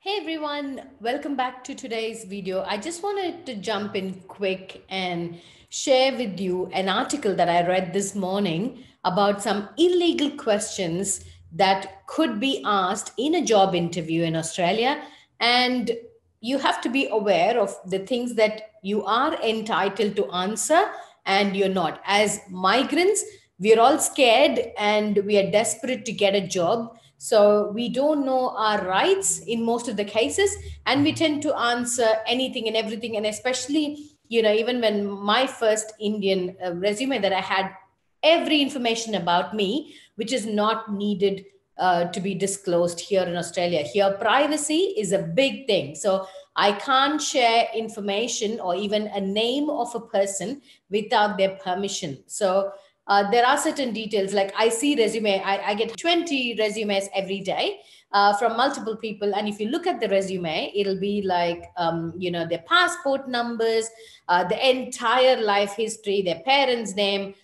Hey everyone, welcome back to today's video. I just wanted to jump in quick and share with you an article that I read this morning about some illegal questions that could be asked in a job interview in Australia. And you have to be aware of the things that you are entitled to answer and you're not. As migrants, we're all scared and we are desperate to get a job, so we don't know our rights in most of the cases, and we tend to answer anything and everything. And especially, even when my first Indian resume that I had every information about me, which is not needed to be disclosed here in Australia. Here, privacy is a big thing. So I can't share information or even a name of a person without their permission. So there are certain details, like I see resume, I get 20 resumes every day from multiple people. And if you look at the resume, it'll be like, their passport numbers, the entire life history, their parents' name,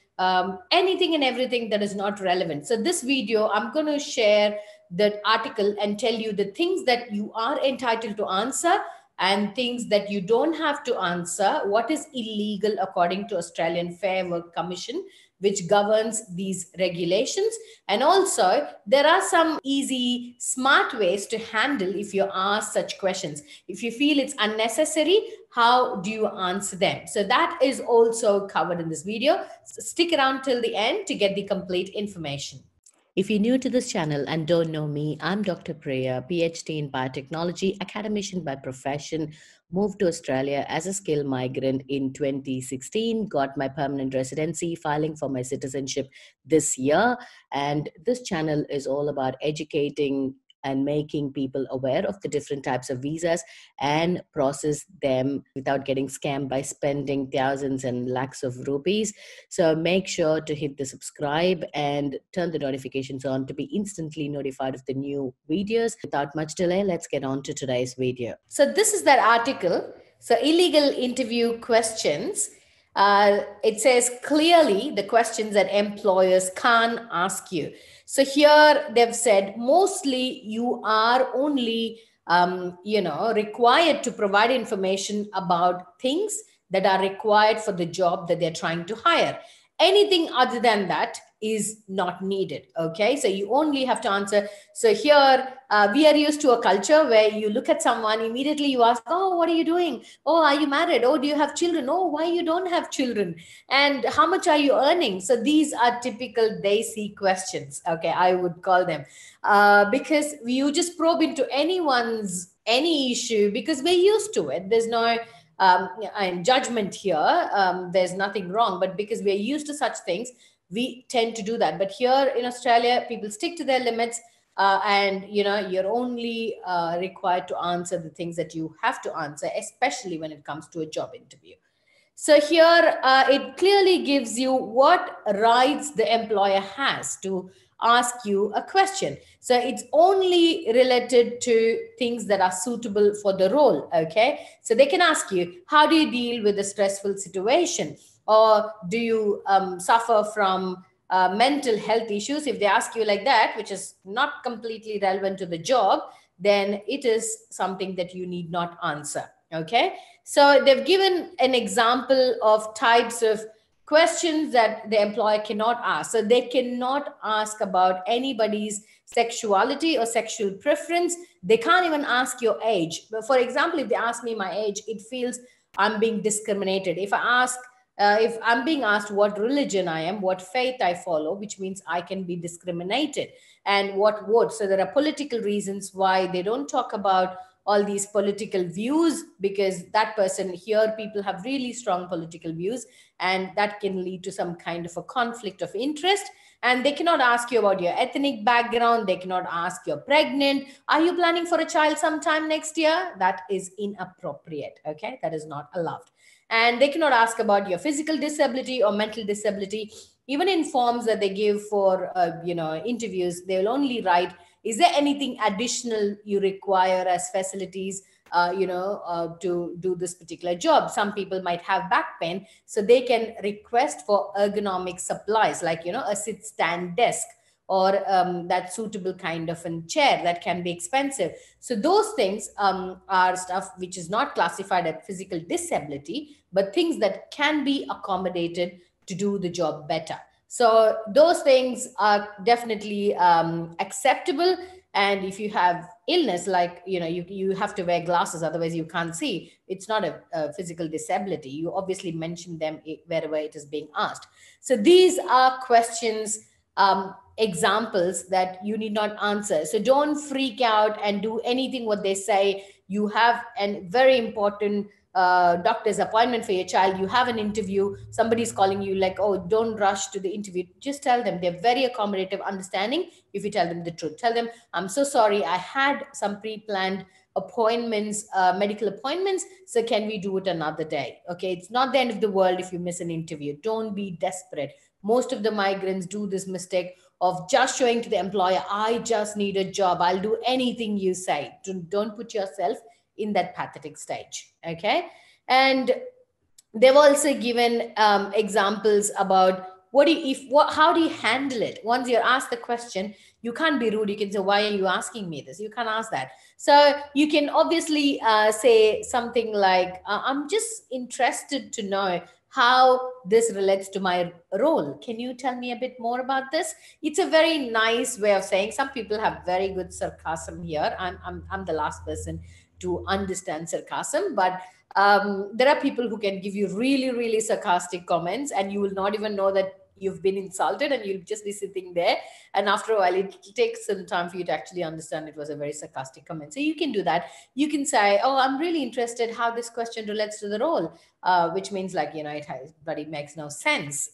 anything and everything that is not relevant. So this video, I'm going to share that article and tell you the things that you are entitled to answer and things that you don't have to answer, what is illegal according to Australian Fair Work Commission, which governs these regulations. And also, there are some easy, smart ways to handle if you ask such questions. If you feel it's unnecessary, how do you answer them? So that is also covered in this video. So stick around till the end to get the complete information. If you're new to this channel and don't know me, I'm Dr. Priya, PhD in biotechnology, academician by profession, moved to Australia as a skilled migrant in 2016, got my permanent residency, filing for my citizenship this year. And this channel is all about educating and making people aware of the different types of visas and process them without getting scammed by spending thousands and lakhs of rupees. So make sure to hit the subscribe and turn the notifications on to be instantly notified of the new videos. Without much delay, let's get on to today's video. So this is that article. So illegal interview questions. It says clearly the questions that employers can't ask you. So here they've said mostly you are only required to provide information about things that are required for the job that they're trying to hire. Anything other than that is not needed. Okay, so you only have to answer. So here we are used to a culture where you look at someone, immediately you ask, oh, what are you doing? Oh, are you married? Oh, do you have children? Oh, why you don't have children? And how much are you earning? So these are typical desi questions, okay, I would call them, because you just probe into any issue because we're used to it. There's no and judgment here. There's nothing wrong, but because we're used to such things, we tend to do that. But here in Australia, people stick to their limits, and you're only required to answer the things that you have to answer, especially when it comes to a job interview. So here it clearly gives you what rights the employer has to ask you a question. So it's only related to things that are suitable for the role. Okay. So they can ask you, how do you deal with a stressful situation? Or do you suffer from mental health issues? If they ask you like that, which is not completely relevant to the job, then it is something that you need not answer. Okay. So they've given an example of types of questions that the employer cannot ask. So they cannot ask about anybody's sexuality or sexual preference. They can't even ask your age. But for example, if they ask me my age, it feels I'm being discriminated. If I'm being asked what religion I am, what faith I follow, which means I can be discriminated, and what vote. So there are political reasons why they don't talk about all these political views, because that person here, people have really strong political views, and that can lead to some kind of a conflict of interest. And they cannot ask you about your ethnic background. They cannot ask you're pregnant. Are you planning for a child sometime next year? That is inappropriate. Okay, that is not allowed. And they cannot ask about your physical disability or mental disability. Even in forms that they give for interviews, they will only write, is there anything additional you require as facilities to do this particular job? Some people might have back pain, so they can request for ergonomic supplies like a sit stand desk, or that suitable kind of a chair that can be expensive. So those things are stuff which is not classified as physical disability, but things that can be accommodated to do the job better. So those things are definitely acceptable. And if you have illness, like you have to wear glasses, otherwise you can't see, it's not a physical disability. You obviously mention them wherever it is being asked. So these are questions, examples that you need not answer. So don't freak out and do anything what they say. You have a very important doctor's appointment for your child, you have an interview, somebody's calling you, like, oh, don't rush to the interview. Just tell them. They're very accommodative, understanding. If you tell them the truth, tell them, I'm so sorry, I had some pre-planned appointments, medical appointments, so can we do it another day? Okay, it's not the end of the world if you miss an interview. Don't be desperate. Most of the migrants do this mistake of just showing to the employer, I just need a job, I'll do anything you say. Don't put yourself in that pathetic stage. Okay. And they've also given examples about how do you handle it once you're asked the question. You can't be rude. You can say, why are you asking me this? You can't ask that. So you can obviously say something like, I'm just interested to know how this relates to my role. Can you tell me a bit more about this? It's a very nice way of saying. Some people have very good sarcasm here. I'm the last person to understand sarcasm, but there are people who can give you really, really sarcastic comments, and you will not even know that you've been insulted, and you'll just be sitting there. And after a while, it takes some time for you to actually understand it was a very sarcastic comment. So you can do that. You can say, oh, I'm really interested how this question relates to the role, which means, like, but it makes no sense,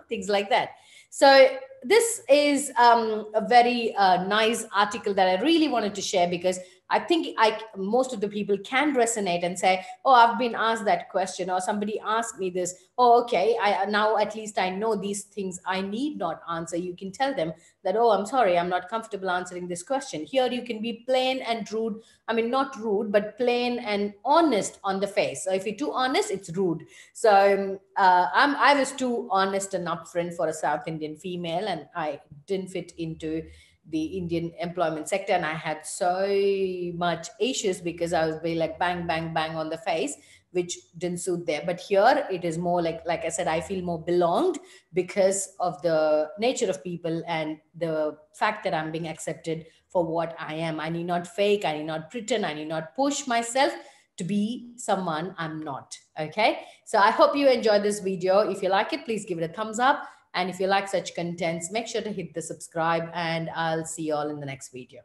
things like that. So this is a very nice article that I really wanted to share, because I think most of the people can resonate and say, oh, I've been asked that question, or somebody asked me this. Oh, okay, I now at least I know these things I need not answer. You can tell them that, oh, I'm sorry, I'm not comfortable answering this question. Here you can be plain and rude. I mean, not rude, but plain and honest on the face. So if you're too honest, it's rude. So I was too honest and upfront for a South Indian female, and I didn't fit into the Indian employment sector. And I had so much issues because I was being like bang, bang, bang on the face, which didn't suit there. But here it is more like I said, I feel more belonged because of the nature of people and the fact that I'm being accepted for what I am. I need not fake, I need not pretend, I need not push myself to be someone I'm not. Okay. So I hope you enjoyed this video. If you like it, please give it a thumbs up. And if you like such contents, make sure to hit the subscribe, and I'll see you all in the next video.